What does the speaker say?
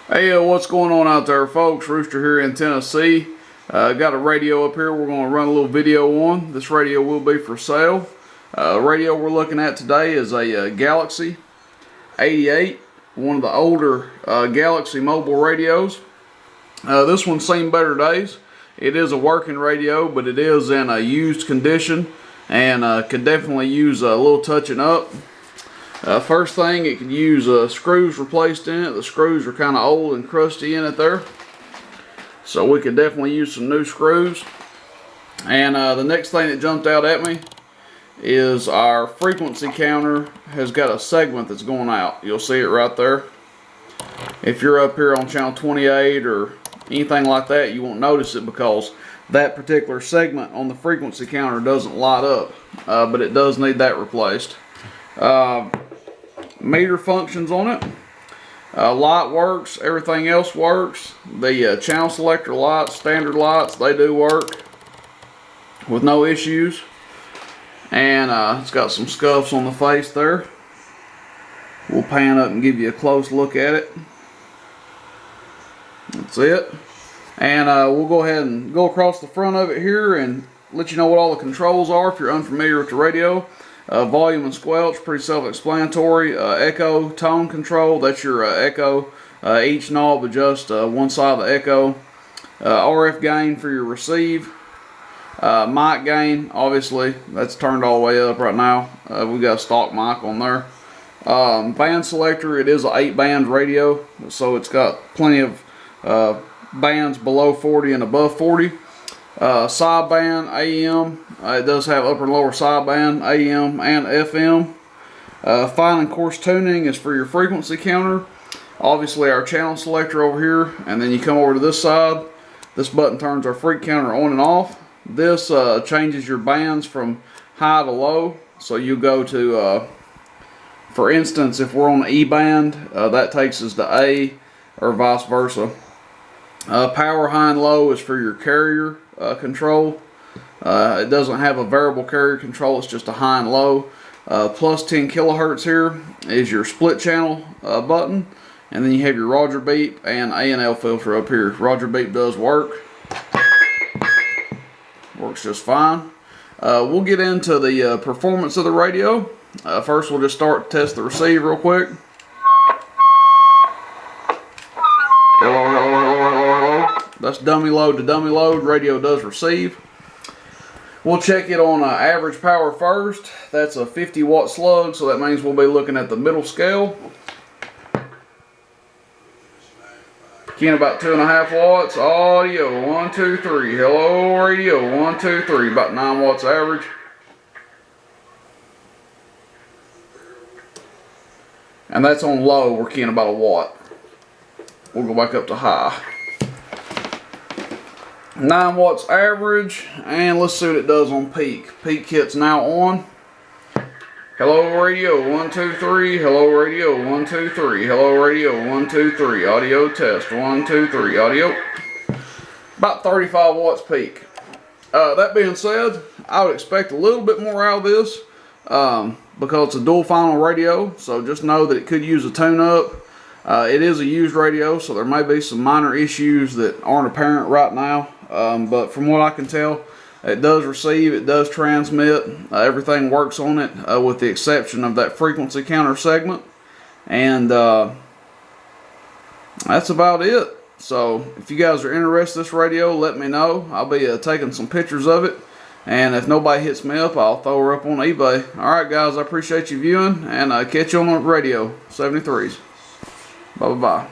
Hey, what's going on out there, folks? Rooster here in Tennessee. Got a radio up here we're going to run a little video on. This radio will be for sale. The radio we're looking at today is a Galaxy 88, one of the older Galaxy mobile radios. This one's seen better days. It is a working radio, but it is in a used condition and could definitely use a little touching up. First thing, it could use screws replaced in it. The screws are kind of old and crusty in it there, so we could definitely use some new screws. And the next thing that jumped out at me is our frequency counter has got a segment that's going out. You'll see it right there. If you're up here on channel 28 or anything like that, you won't notice it because that particular segment on the frequency counter doesn't light up, but it does need that replaced. Meter functions on it. Light works. Everything else works. The channel selector lights, standard lights, they do work with no issues. And it's got some scuffs on the face there. We'll pan up and give you a close look at it. That's it. And we'll go ahead and go across the front of it here and let you know what all the controls are if you're unfamiliar with the radio. Volume and squelch, pretty self-explanatory. Echo, tone control, that's your echo. Each knob adjusts one side of the echo. RF gain for your receive. Mic gain, obviously, that's turned all the way up right now. We got a stock mic on there. Band selector, it is an 8-band radio, so it's got plenty of bands below 40 and above 40. Sideband, AM, it does have upper and lower sideband, AM and FM. Fine and coarse tuning is for your frequency counter. Obviously our channel selector over here, and then you come over to this side. This button turns our freq counter on and off. This changes your bands from high to low. So you go to, for instance, if we're on the E band, that takes us to A, or vice versa. Power high and low is for your carrier control. It doesn't have a variable carrier control, it's just a high and low. Plus 10 kilohertz here is your split channel button, and then you have your Roger beep and A&L filter up here. Roger beep does work, works just fine. We'll get into the performance of the radio. First we'll just start to test the receive real quick. That's dummy load to dummy load. Radio does receive. We'll check it on average power first. That's a 50 watt slug, so that means we'll be looking at the middle scale. Keying about 2.5 watts. Audio 1, 2, 3. Hello radio 1, 2, 3. About 9 watts average. And that's on low. We're keying about 1 watt. We'll go back up to high. 9 watts average, and let's see what it does on peak. Peak kit's now on. Hello radio 1, 2, 3. Hello radio 1, 2, 3. Hello radio 1, 2, 3. Audio test 1, 2, 3. Audio. About 35 watts peak. That being said, I would expect a little bit more out of this because it's a dual final radio. So just know that it could use a tune-up. It is a used radio, so there may be some minor issues that aren't apparent right now. But from what I can tell, it does receive, it does transmit, everything works on it with the exception of that frequency counter segment. And that's about it. So if you guys are interested in this radio, let me know. I'll be taking some pictures of it. And if nobody hits me up, I'll throw her up on eBay. Alright guys, I appreciate you viewing, and catch you on the radio 73s. Bye-bye.